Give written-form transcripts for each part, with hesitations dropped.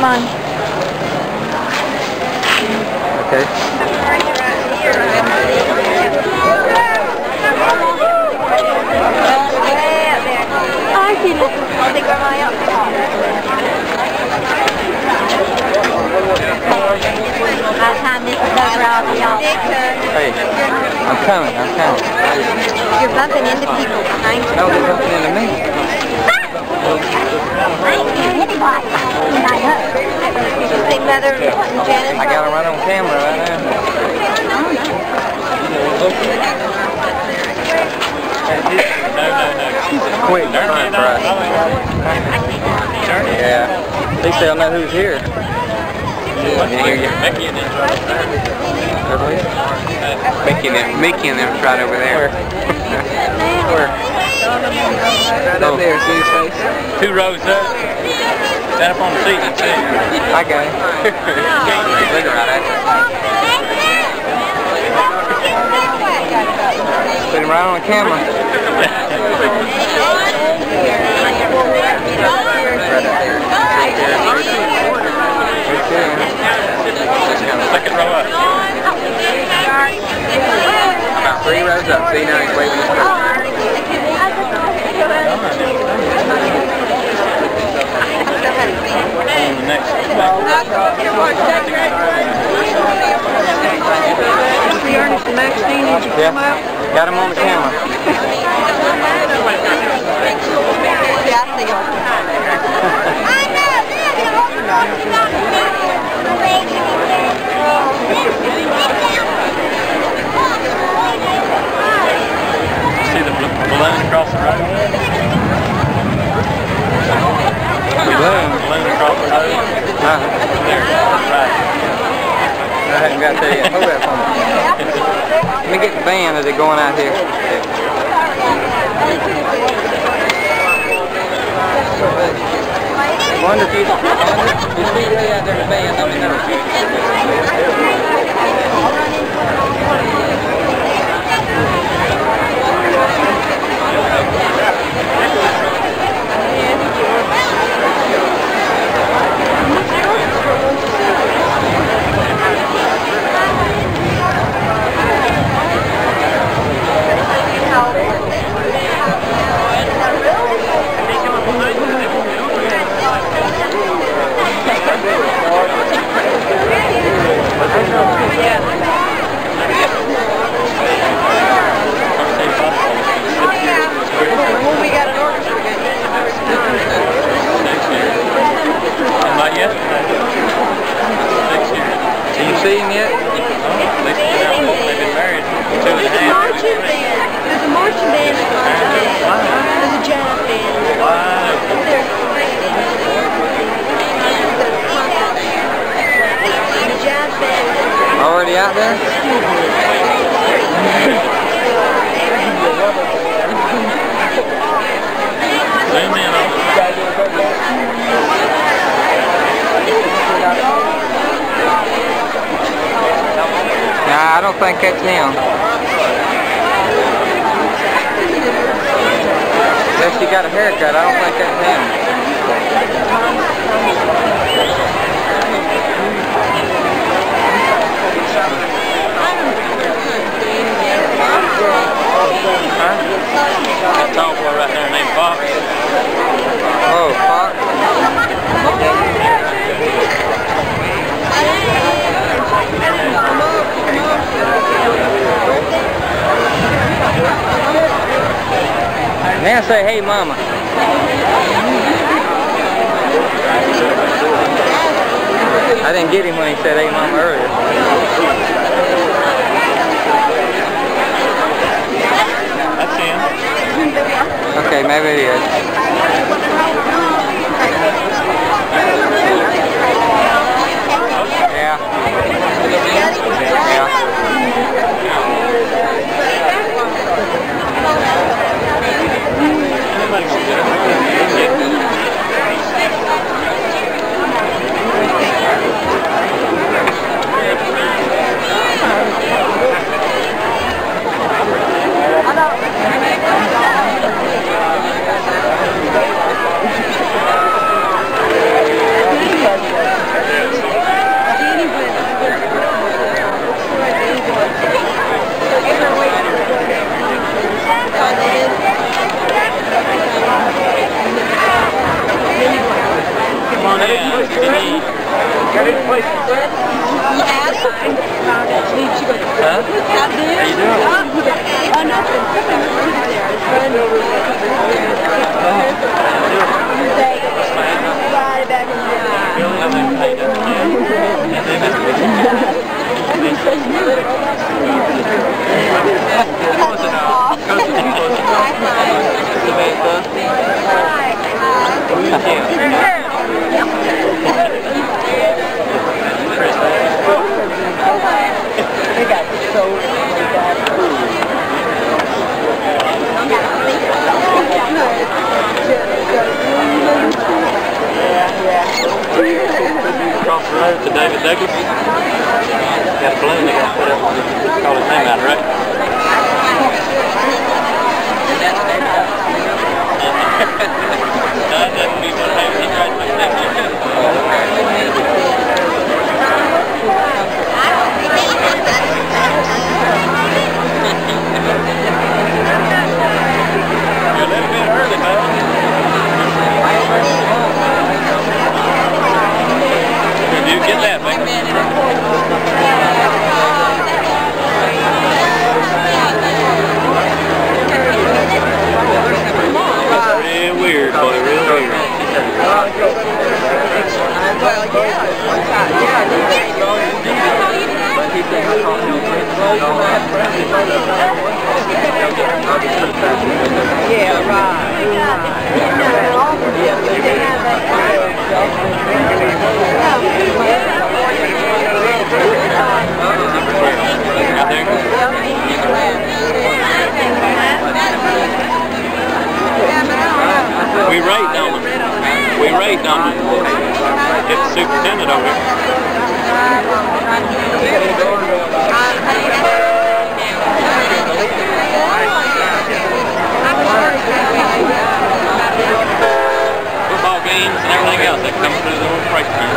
mine. Okay. I see this. I think I'm out. By the time this is over, I'll be off. Hey, I'm coming. You're bumping into people behind you. No, they're bumping into me. See Mother and Janet? I got them right on camera right now. Quick, front for us. Yeah. At least they'll know who's here. Mickey and them's right over there. Where? Right up there, see his face? 2 rows up. Stand up on the seat and see. I got him. Looking right at you. Put him right on the camera. Second row up. About 3 rows up. See, now he's waving his phone. The next Yeah, got him on the camera. See the balloon across the road? Balloon across the road? There, right. I haven't got there yet. Hold that for me. Let me get the van as they're going out here. Wonder if you see way out there in the van, let me know. Not yesterday. 6 years. Do you see him yet? They've been married 2.5 years. There's a marching band. There's a jazz band. Wow. The jazz band. Already out there? Zoom in on the Nah, I don't think that's him. Unless he got a haircut, I don't think that's him. That tall boy right there named Fox. Oh, Fox. Now say, hey, mama. I didn't get him when he said, hey, mama, earlier. That's him. Okay, maybe it is. Got any place to sit? Huh? How you doing? Oh, nothing. Right back in They got so bad food. Across the road to David Douglas. Got a balloon they got to put up. Call his name out, right? You're a little bit early, man. Did you get that, man? Real weird, boy, real weird. Well, yeah, right. Out there? We rate, don't we? We rate, don't we? Get the superintendent over here. Football games and everything else that comes through the little price tag.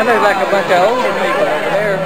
there's like a bunch of older people over there.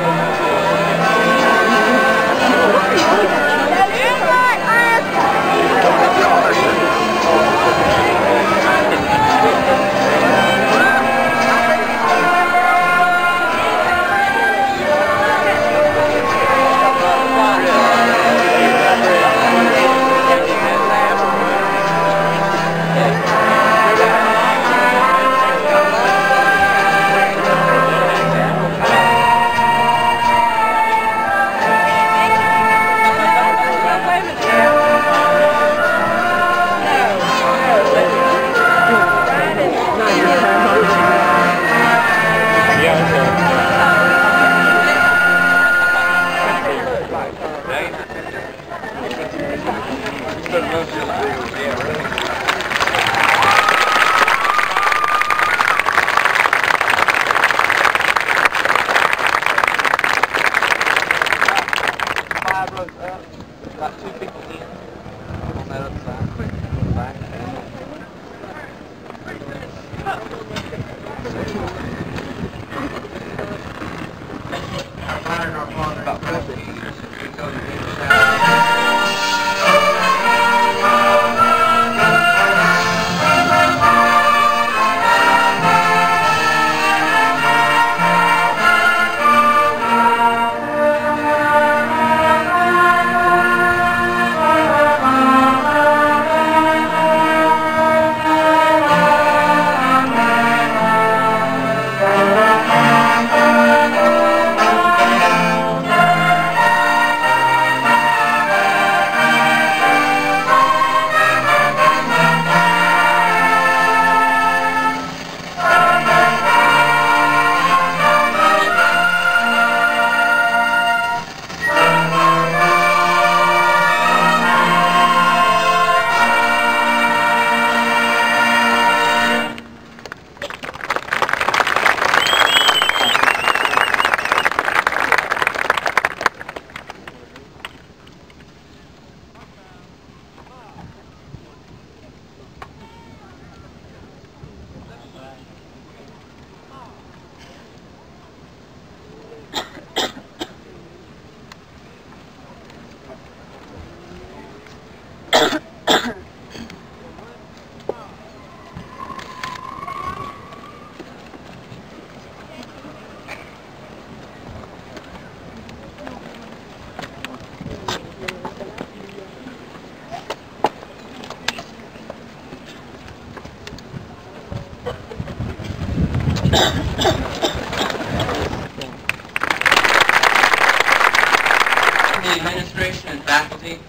The administration and faculty,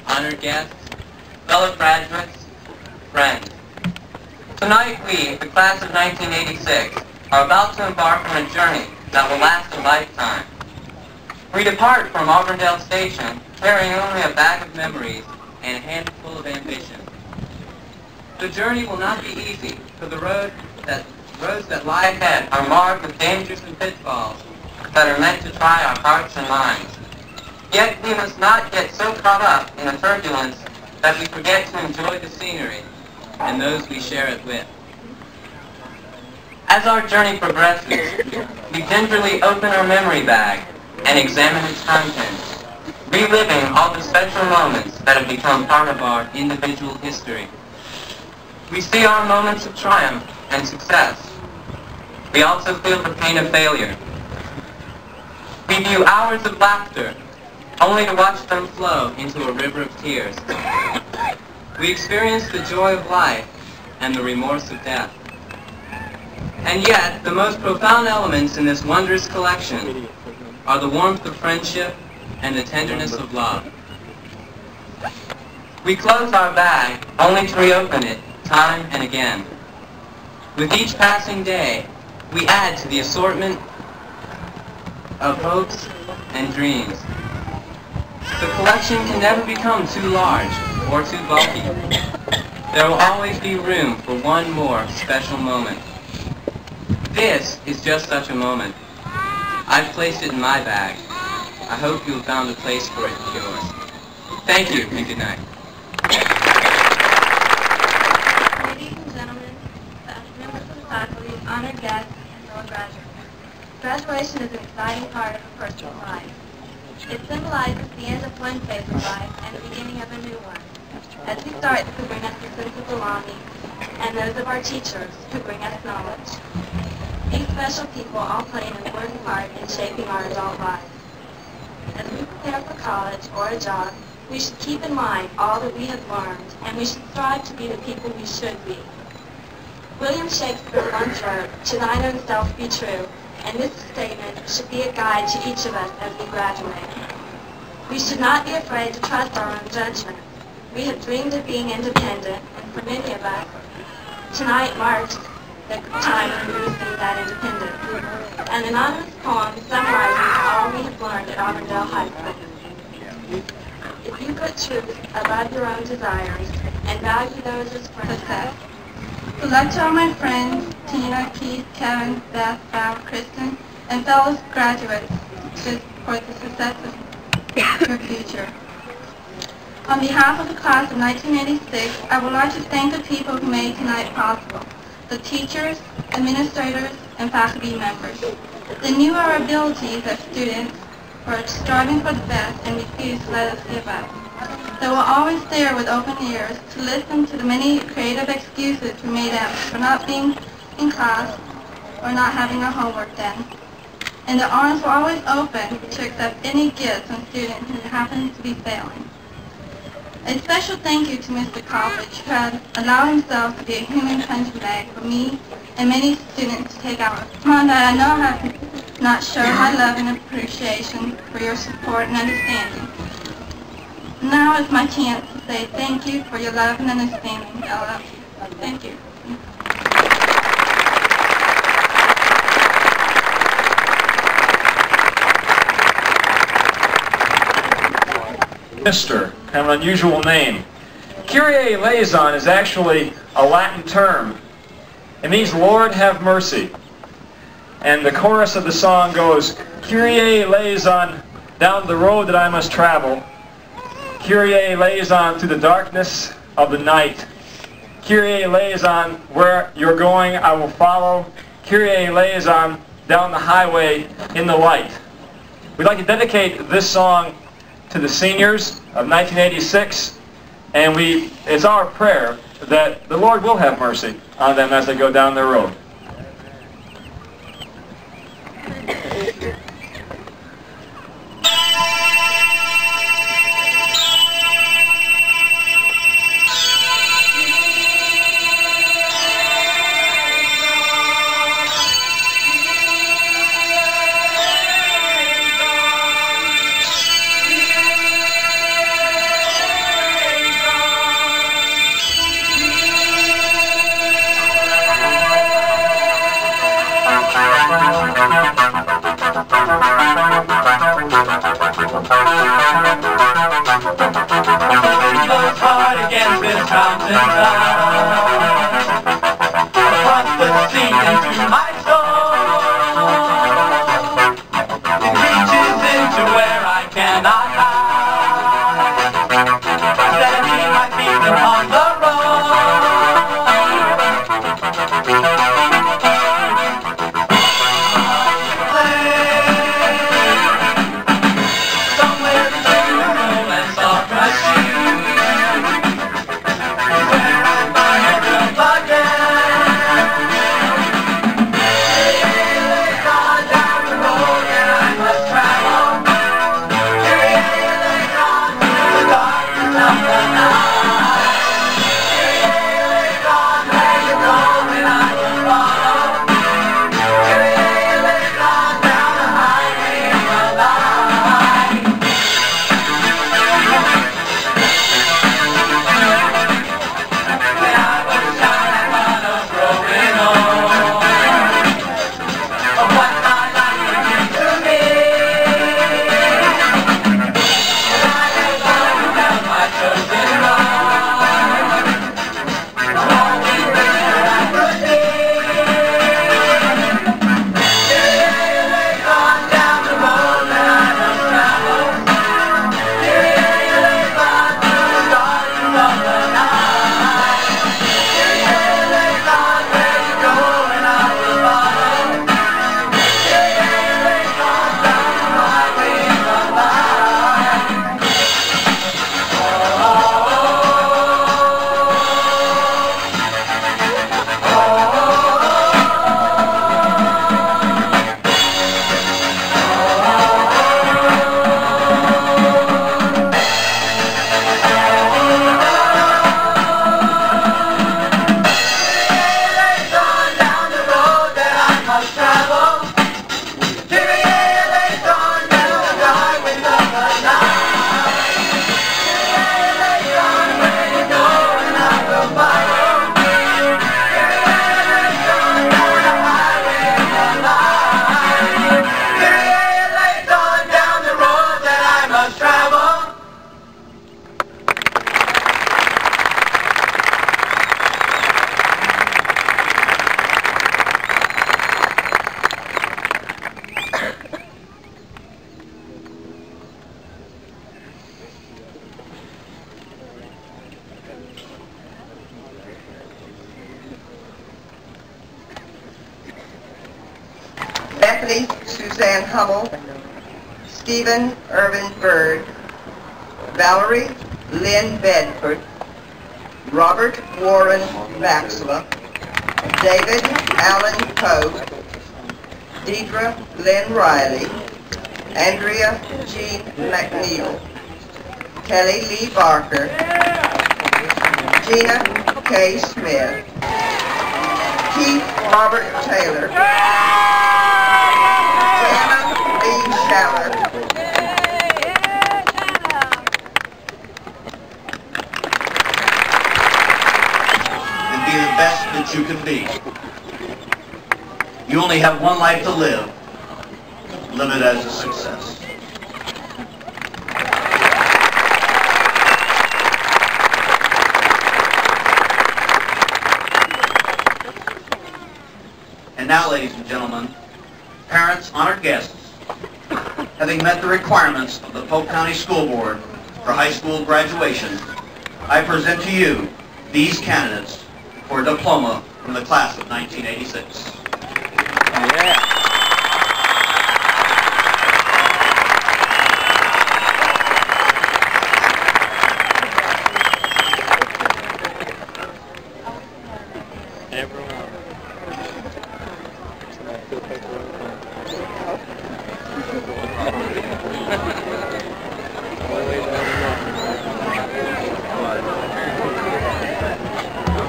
honored guests, fellow graduates, friends. Tonight we, the class of 1986, are about to embark on a journey that will last a lifetime. We depart from Auburndale Station carrying only a bag of memories and a handful of ambition. The journey will not be easy, for the roads that lie ahead are marked with dangers and pitfalls that are meant to try our hearts and minds. Yet we must not get so caught up in the turbulence that we forget to enjoy the scenery and those we share it with. As our journey progresses, we gingerly open our memory bag and examine its contents, reliving all the special moments that have become part of our individual history. We see our moments of triumph and success. We also feel the pain of failure. We view hours of laughter, only to watch them flow into a river of tears. We experience the joy of life and the remorse of death. And yet, the most profound elements in this wondrous collection are the warmth of friendship and the tenderness of love. We close our bag only to reopen it time and again. With each passing day, we add to the assortment of hopes and dreams. The collection can never become too large or too bulky. There will always be room for one more special moment. This is just such a moment. I've placed it in my bag. I hope you have found a place for it in yours. Thank you and good night. Ladies and gentlemen, members of the faculty, honored guests, and fellow graduates. Graduation is an exciting part of a person's life. It symbolizes the end of one phase of life and the beginning of a new one. As we start, this will bring us a sense of belonging, and those of our teachers who bring us knowledge. These special people all play an important part in shaping our adult lives. As we prepare for college or a job, we should keep in mind all that we have learned, and we should strive to be the people we should be. William Shakespeare once wrote, "To thine own self be true," and this statement should be a guide to each of us as we graduate. We should not be afraid to trust our own judgment. We have dreamed of being independent, and for many of us, tonight marks the time when we receive that independence. An anonymous poem summarizes all we have learned at Auburndale High School. If you put truth above your own desires and value those as success. Good luck to all my friends, Tina, Keith, Kevin, Beth, Val, Kristen, and fellow graduates for the success of your future. On behalf of the class of 1986, I would like to thank the people who made tonight possible, the teachers, administrators, and faculty members. They knew our abilities as students, were striving for the best, and refused to let us give up. They were always there with open ears to listen to the many creative excuses we made up for not being in class or not having our homework done. And their arms were always open to accept any gifts from students who happened to be failing. A special thank you to Mr. College, who had allowed himself to be a human punching bag for me and many students to take out. Monday, I know I have not shown my love and appreciation for your support and understanding. Now is my chance to say thank you for your love and understanding, Ella. Thank you. Mr., kind of an unusual name. Kyrie eleison is actually a Latin term. It means Lord have mercy. And the chorus of the song goes, Kyrie eleison, down the road that I must travel. Kyrie eleison, through the darkness of the night. Kyrie eleison, where you're going I will follow. Kyrie eleison, down the highway in the light. We'd like to dedicate this song to the seniors of 1986, and it's our prayer that the Lord will have mercy on them as they go down their road. Natalie Suzanne Hummel, Stephen Irvin Bird, Valerie Lynn Bedford, Robert Warren Maxwell, David Allen Pope, Deidre Lynn Riley, Andrea Jean McNeil, Kelly Lee Barker, Gina K. Smith, Keith Robert Taylor, Anna Lee Schaller, and be the best that you can be. You only have one life to live. Live it as a success. And now, ladies and gentlemen, parents, honored guests, having met the requirements of the Polk County School Board for high school graduation, I present to you these candidates for a diploma from the class of 1986.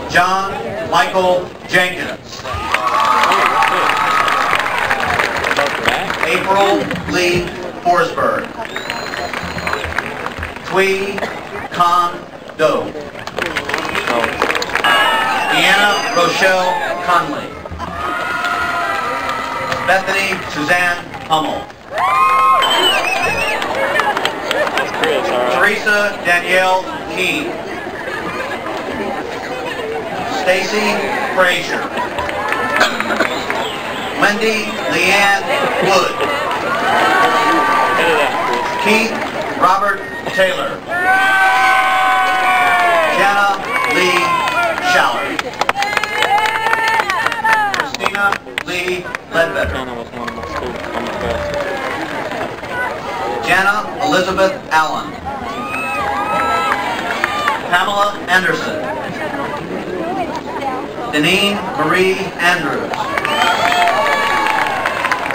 John Michael Jenkins. April Lee Forsberg. Twee Con Do. Deanna Rochelle Conley. Bethany Suzanne Hummel. Teresa Danielle Keene. Stacy Frazier. Wendy Leanne Wood. Keith Robert Taylor. Jana Lee Schaller. Christina Lee Ledbetter. Jana Elizabeth Allen. Pamela Anderson. Deneen Marie Andrews.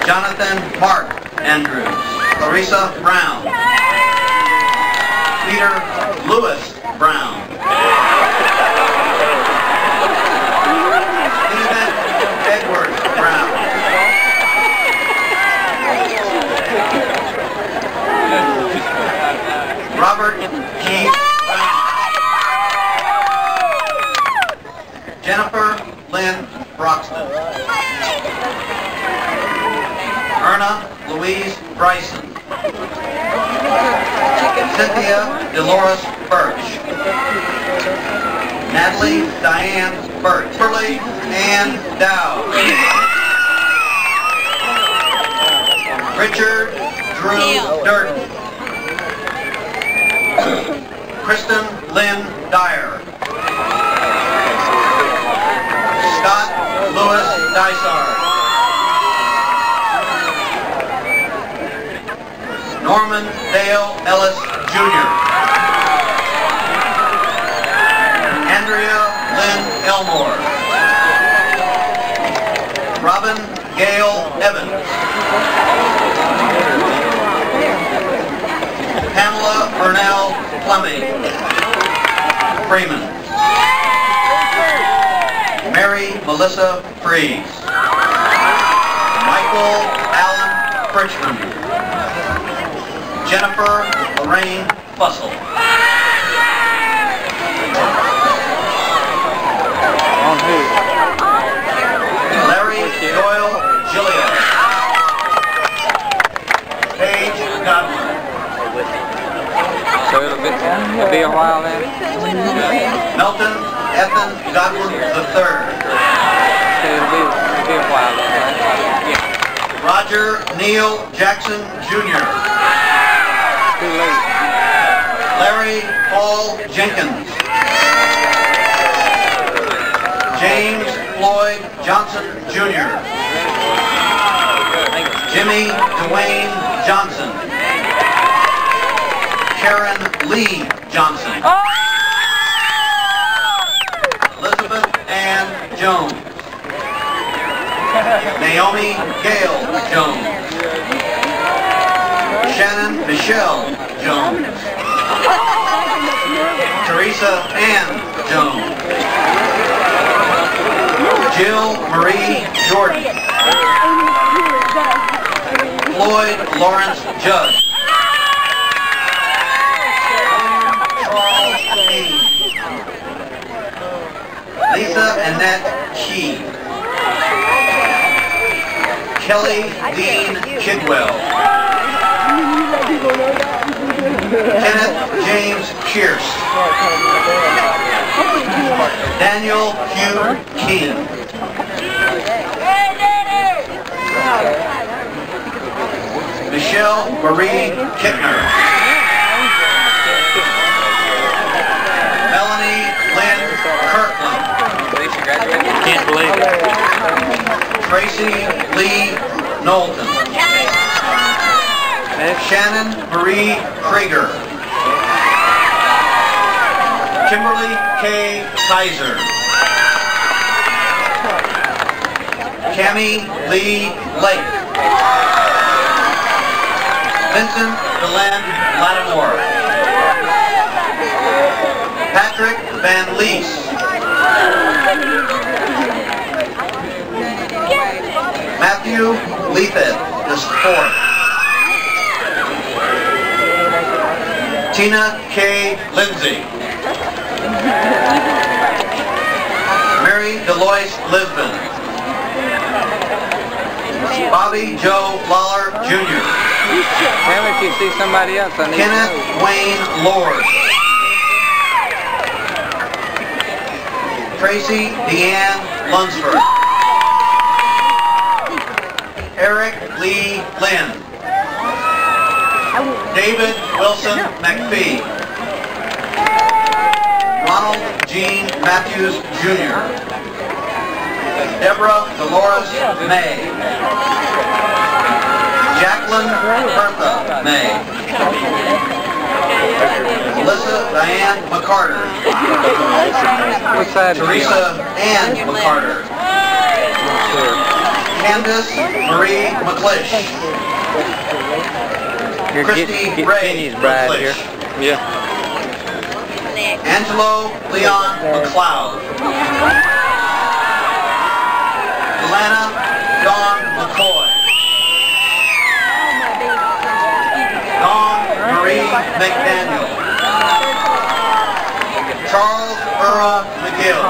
Jonathan Mark Andrews. Clarissa Brown. Peter Lewis Brown. Stephen Edward Brown. Robert Keith Brown. Jennifer Lynn Broxton. Erna Louise Bryson. Cynthia Dolores Birch. Natalie Diane Birch. Shirley Ann Dow. Richard Drew Durden. Kristen Lynn Dyer. Scott Lewis Dysart. Norman Dale Ellis Jr. Andrea Lynn Elmore. Robin Gail Evans. Pamela Burnell Fleming. Freeman. Mary Melissa Freeze. Michael Allen Fritchman. Jennifer Lorraine Fussell. Larry Doyle Gilliam. Paige Godwin. So it'll be a while then? Melton Ethan Godwin III. So it'll be a while then, right? Yeah. Roger Neil Jackson Jr. Too late. Larry Paul Jenkins. James Floyd Johnson Jr. Jimmy Dwayne Johnson. Karen Lee Johnson. Elizabeth Ann Jones. Naomi Gail Jones. Shannon Michelle Jones. Teresa Ann Jones. Jill Marie Jordan. Floyd Lawrence Judd. Charles Hayes. Lisa Annette Key. Kelly Dean Kidwell. Kenneth James Pierce. Daniel Hugh King. Michelle Marie Kittner. Melanie Lynn Kirkland. Can't believe it. Tracy Lee Knowlton. Shannon Marie Krieger. Kimberly K. Kaiser. Cammie Lee Lake. Vincent Deland Lattimore. Patrick Van Lees. Matthew Leafhead IV. Tina K. Lindsay. Mary Deloise Lisbon. Bobby Joe Lawler Jr. Damn, if you see somebody else, I need Kenneth to know. Wayne Lord. Tracy Deanne Lunsford. Eric Lee Lynn. David Wilson McPhee. Ronald Gene Matthews Jr. Deborah Dolores May. Jacqueline Bertha May. Melissa Diane McCarter. What side is he Teresa on? Ann McCarter. Candace Marie McClish. You're Christy getting Ray Kenny's bride here. McClish. Yeah. Angelo Leon McLeod. Alana Dawn McCoy. Dawn Marie McDaniel. Charles Earl McGill.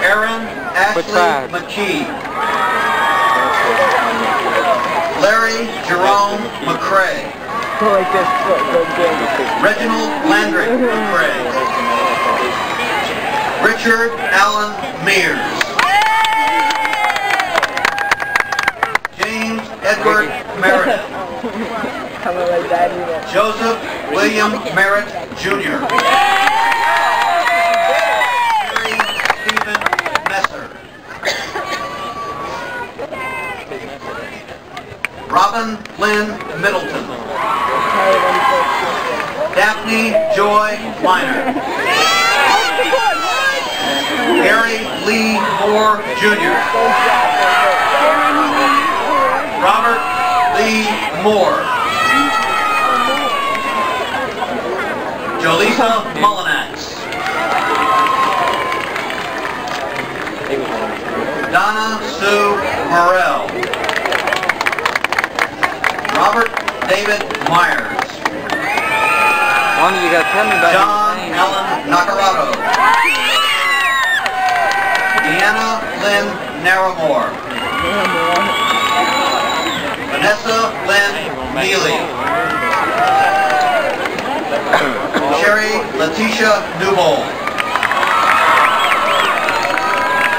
Aaron Ashley McKee. Larry Jerome McCrae. Reginald Landry McCrae. Richard Allen Mears. James Edward Meredith. Joseph William Merritt Jr. Harry Stephen Messer. Robin Lynn Middleton. Daphne Joy Weiner. Gary Lee Moore Jr. Robert Lee Moore. Jolisa Mullinax. Donna Sue Morrell. Robert David Myers. One of you got to tell me about John his name. Allen Nacarado. Deanna Lynn Naramore. Vanessa Lynn Neely. Sherry Letitia Newbold.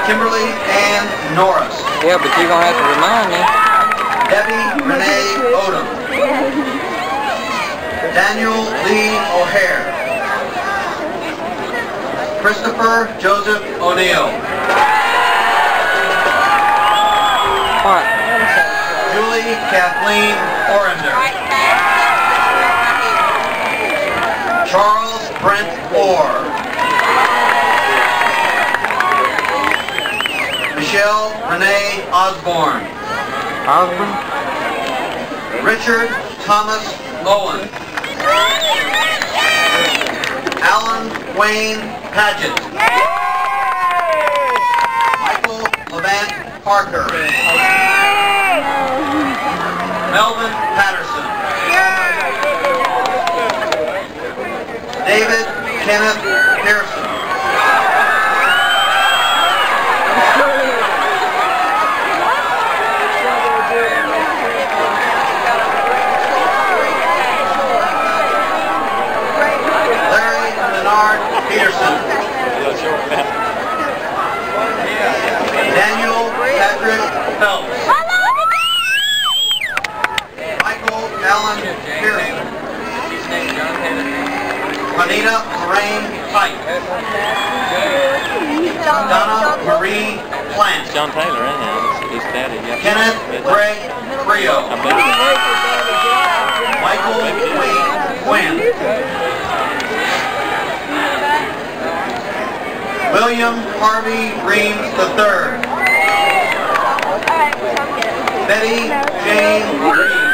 Kimberly Ann Norris. Yeah, but you're going to have to remind me. Debbie Renee Odom. Daniel Lee O'Hare. Christopher Joseph O'Neill. Kathleen Orender. Charles Brent Orr. Michelle Renee Osborne. Richard Thomas Owen. Alan Wayne Paget. Michael Levant Parker. Melvin Patterson. David Kenneth Pearson. Larry Leonard Peterson. Daniel Patrick Phelps. Michael Allen Pearson. Juanita Lorraine Pike. Donna Marie Plant. John Taylor, his daddy. Yeah. Kenneth Greg Frio. Michael Wayne Quinn. William Harvey Reams III. Betty Jane Reed.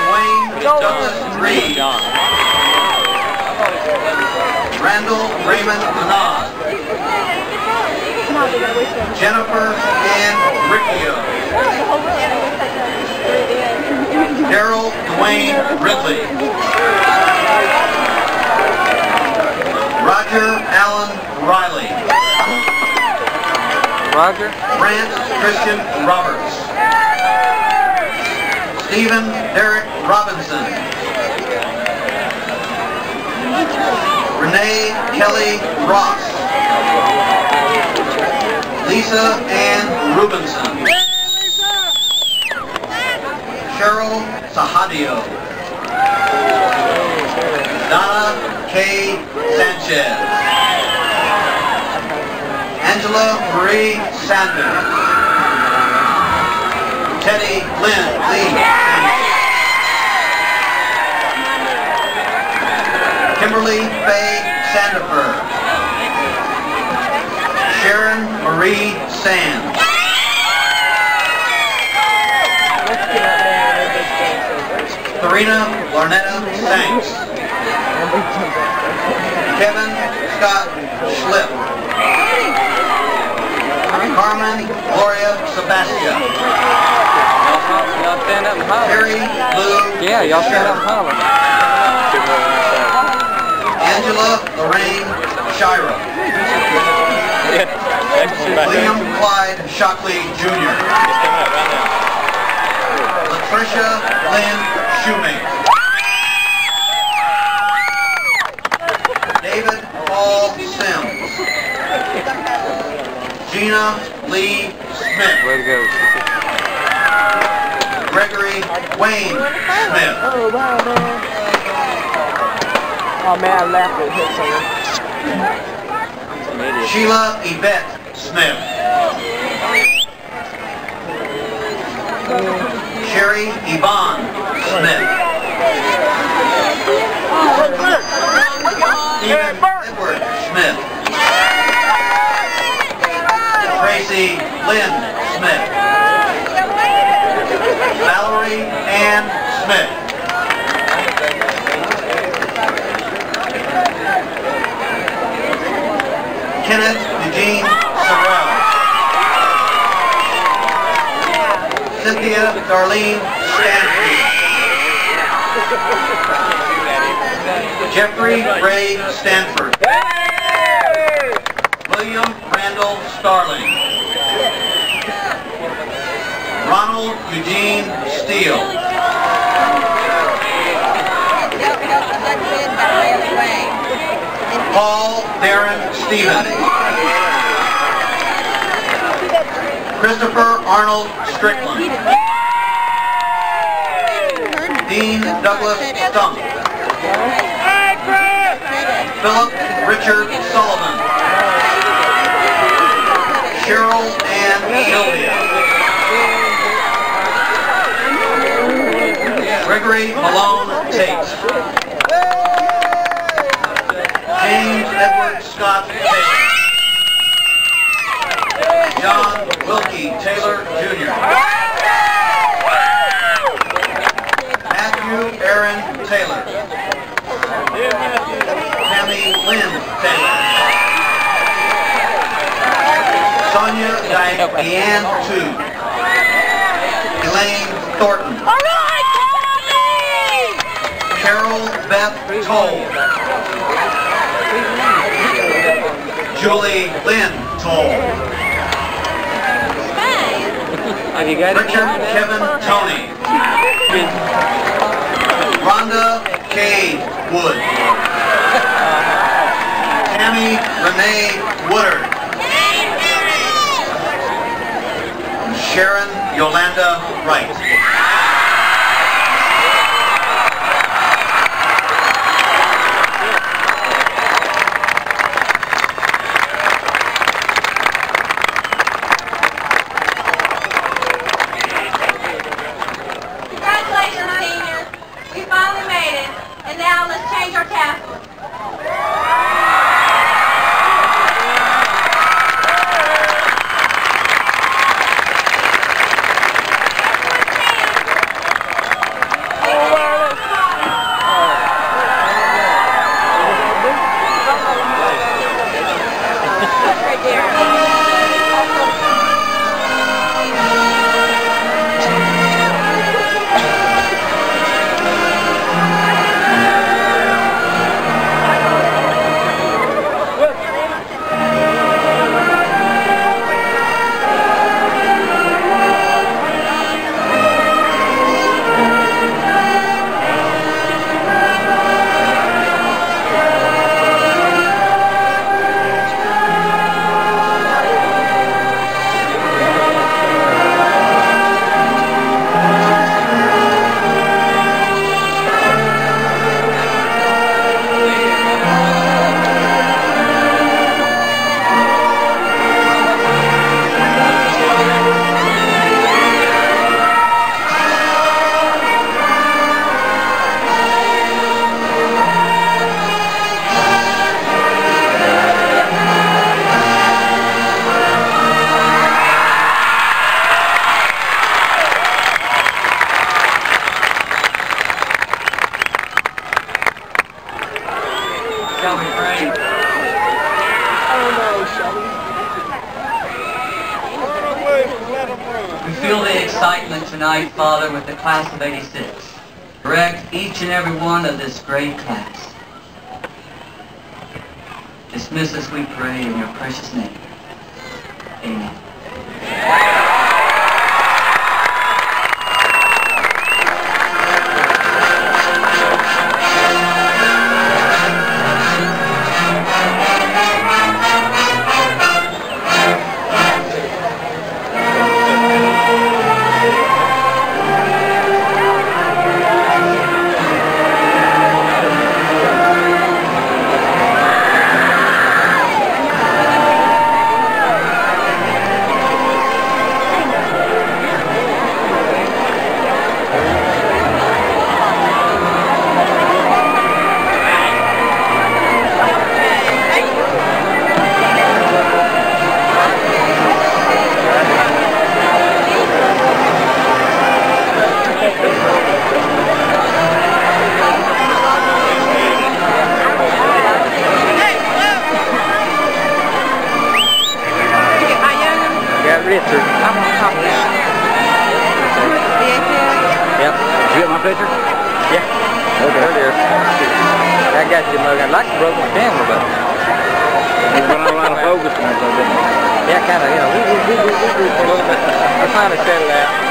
Dwayne Douglas Reed. Randall Raymond Manad. Jennifer Ann Riccio. Daryl Dwayne Ridley. Roger Allen Riley. Roger. Grant Christian Roberts. Stephen Derek Robinson. Renee Kelly Ross. Lisa Ann Rubinson. Cheryl Sahadio. Donna K. Sanchez. Angela Marie Sanders. Teddy Lynn Lee Sanders. Kimberly Faye Sandifer. Sharon Marie Sands. Serena Larnetta Sanks. Kevin Scott Schlipp. Carmen Gloria Sebastian. Y'all stand up and holler. Terry Lou. Yeah, y'all stand up and holler. Angela Lorraine Shira. William Clyde Shockley Jr. Tricia Lynn Shumate. David Paul Sims. Gina Lee Smith. Way to go. Gregory Wayne Smith. Oh, wow, man. Oh, man, I laughed at him. Sheila Yvette Smith. Sherry Yvonne Smith. Stephen Edward Smith. Tracy Lynn Smith. Valerie Ann Smith. Kenneth Eugene Sorrell. Cynthia Darlene Stanfield. Jeffrey Ray Stanford. William Randall Starling. Ronald Eugene Steele. Paul Darren Stevens. Christopher Arnold Strickland. Dean Douglas Stump. Philip Richard Sullivan. Cheryl Ann Sylvia. Zachary Malone Tate. James Edward Scott Tate. John Wilkie Taylor Jr. Matthew Aaron Taylor. Tammy Lynn Taylor. Sonia Diane Tu. Elaine Thornton. All right, Tommy! Carol Beth Toll. Julie Lynn Toll. Have you got it? Richard Kevin Tony. Rhonda K. Wood. Tammy Renee Woodard. Sharon Yolanda Wright. Congratulations, seniors. We finally made it. And now let's change our tassels. We feel the excitement tonight, Father, with the class of '86. Direct each and every one of this great class. Dismiss us, we pray, in your precious name. Amen. Richard. I'm on top of that. Yep. Did you get my picture? Yeah. Okay. There it is. I got you, mug. I'd like to broke my camera, but it's been on a lot of focus on it, didn't it? Yeah, kind of, you know. We're trying to set it out.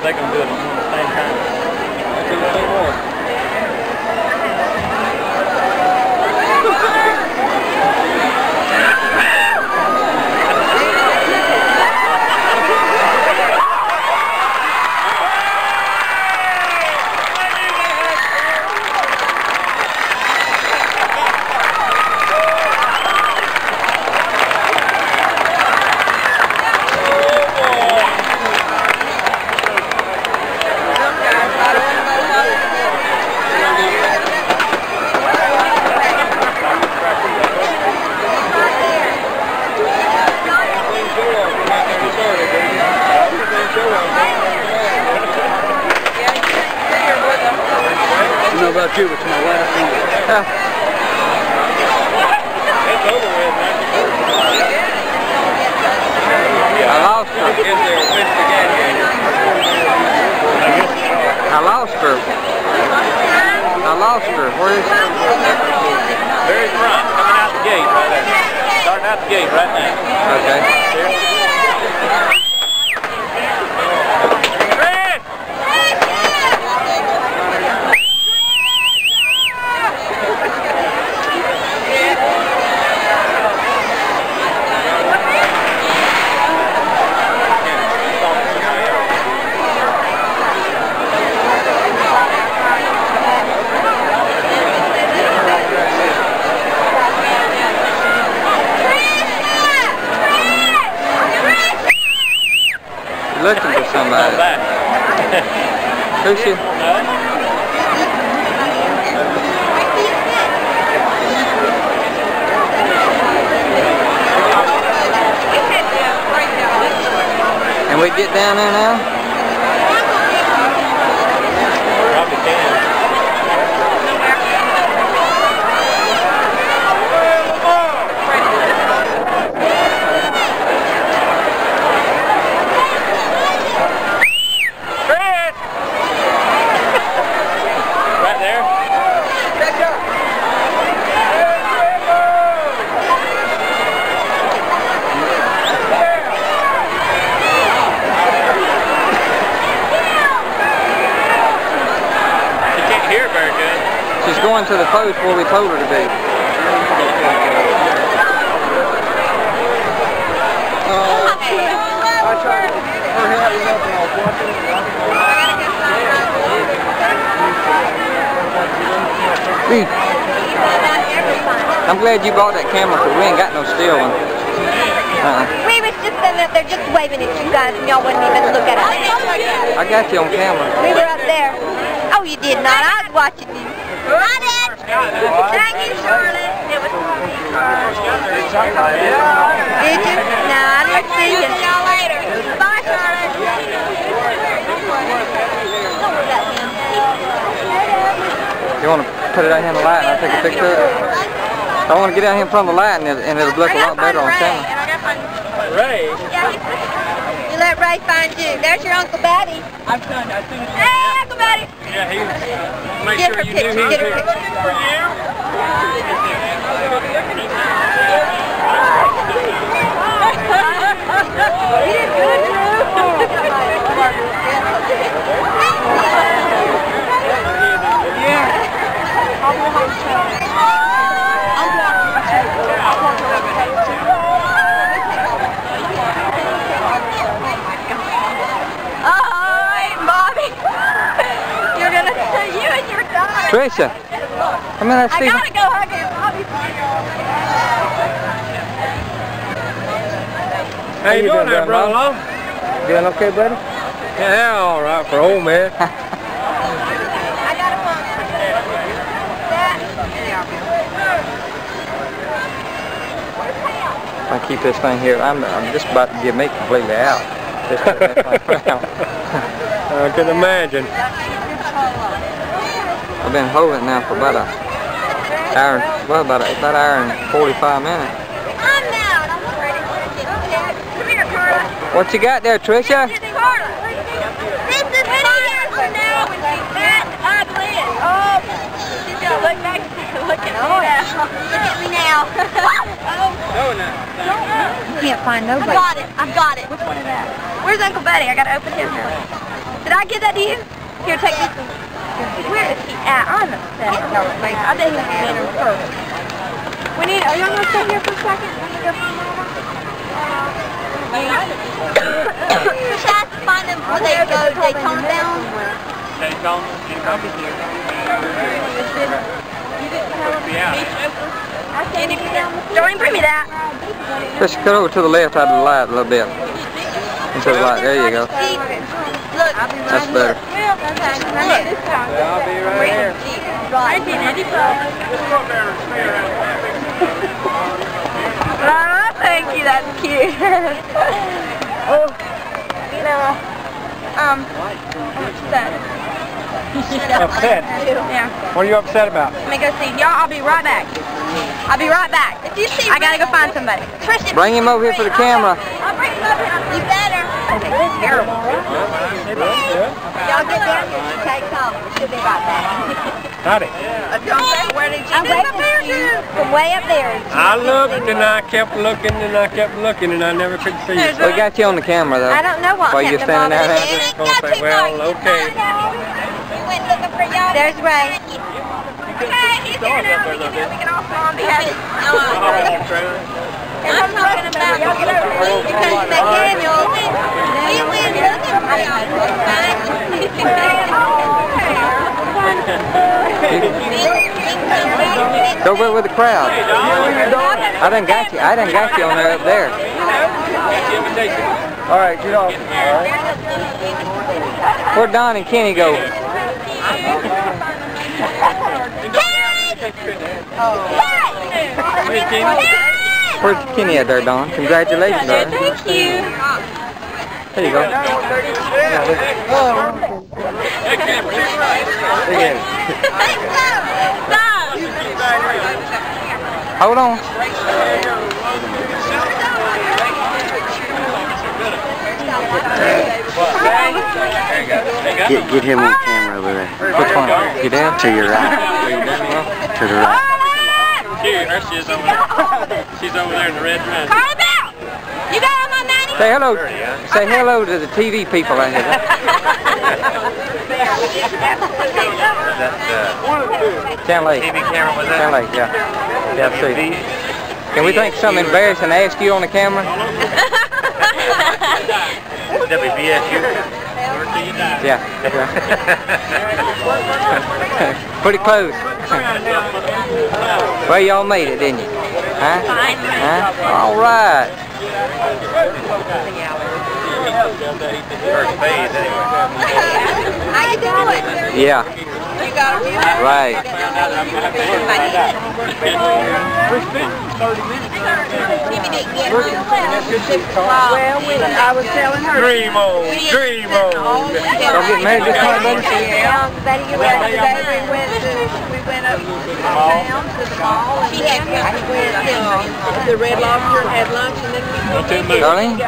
They can do it at the same time. Two more. About you, it's my last one. It's over with, man. I lost her. I lost her. I lost her. Where is she? Very front, coming out the gate right there. Starting out the gate right now. Okay. Here. Looking for somebody. Who's she? we get down there now? Probably can. She's going to the post where we told her to be. I'm glad you bought that camera because we ain't got no still one. We was just sitting up there just waving at you guys and y'all wouldn't even look at us. I got you on camera. We were up there. Oh, you did not. I was watching you. I did. Thank you, Charlotte. It was Did you? No, I didn't see you. See y'all later. Bye, Charlotte. You want to put it out here in the light and I'll take a picture of it? I want to get out here in front of the light and it'll look a lot better on camera. Ray? You let Ray find you. There's your Uncle Batty. I've done it. Hey, Uncle Batty. Yeah, he was. Make Get sure her you picture. knew he Get was her here. picture. For you? You did good, Tricia, come here, let's see. I gotta go hug him. How you doing there, brother? Doing okay, buddy? Yeah, all right for old man. I got a phone. I keep this thing here. I'm just about to get me completely out. Just put that thing around. I can imagine. I've been holding it now for about an hour, well, about an hour and 45 minutes. I'm out. I'm ready to get it. Come here, Carla. What you got there, Tricia? Carla. This is Carla. Oh, now when she's fat and ugly and she's gonna look back and look at me now. Look at me now. You can't find nobody. I've got it. Which one is that? Where's Uncle Buddy? I gotta open his door. Did I give that to you? Here, take this one. Where is he at? I'm upset. I bet he's in him first. Are y'all gonna stay here for a second? I'm gonna go find Mama. Tricia has to find them before they go Daytona down. Daytona? I'll be here. Don't bring me that. Tricia, cut over to the left out of the light a little bit. Into the light. There you go. Look, That's better. I'll be right here. Oh, thank you. That's cute. Oh, you know, I'm upset. Upset? Yeah. What are you upset about? Let me go see. Y'all, I'll be right back. I'll be right back. If you see, I gotta go find somebody. Tricia, Bring him over here for the camera. I'll bring him over here. You better. Okay, that's terrible. Y'all get down here. She takes off. She'll be right back. Howdy. Where did you get up there to? From way up there. I looked and I kept looking and I kept looking and I never could see you. We got you on the camera though. I don't know what While you're standing there. I just gonna say, well, okay. There's Ray. Okay, he's here now. We can all fall on behalf of I'm talking about y'all get over here. Because McDaniel, he went looking for y'all. Go with the crowd. I done got you on there up there. All right, get off. All right. Where'd Don and Kenny go? Where's Kenny at there, Don? Congratulations, brother. Thank you. There you go. Hold on. Get him on camera over there. Which one? You down? To your right. To the right. Here she is over there. She's over there in the red dress. Carlbell! You got on my nanny? Say hello. Say hello to the TV people out here. Channel 8. TV camera was that? Channel 8, yeah. Yeah, see. Can we think something embarrassing to ask you on the camera? WBSU. Yeah. Pretty close. Well, y'all made it, didn't you? Huh? Huh? All right. First phase, anyway. How you doing? Yeah. You got a view? Right. Well, I was telling her. Dream on, dream on. Y'all get married this time, buddy? Yeah, Betty, yesterday we went up town to the mall and we went to the Red Lobster and had lunch and then we Darlene?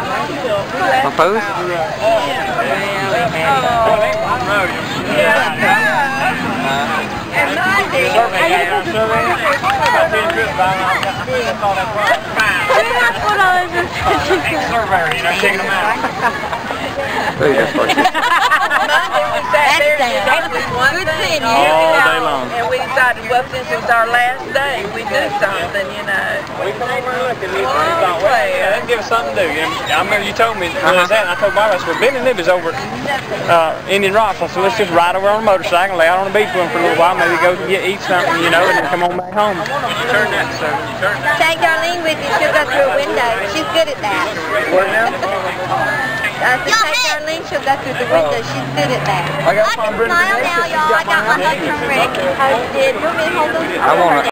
My pose? and Monday. Surveyor, you know, taking them out. Look at Monday we sat there and we one thing, All day long. and we decided, well, since it was our last day, we do something, you know. We come over and look and we thought, well, let's give us something to do. And I remember you told me that, and I told Barbara, I said, well, Benny and Libby's over at Indian Rocks. I said, let's just ride over on a motorcycle, lay out on the beach with them for a little while, maybe go eat something, you know, and then come on back home. You turn that, sir. You turn that. Take Darlene with you. She'll go through a window. She's good at that. What now? I said, take Darlene. She'll go through the window. She's good at that. I got I can smile now, y'all. I got my hug from Rick. Posted. You want me to hold those? I want to.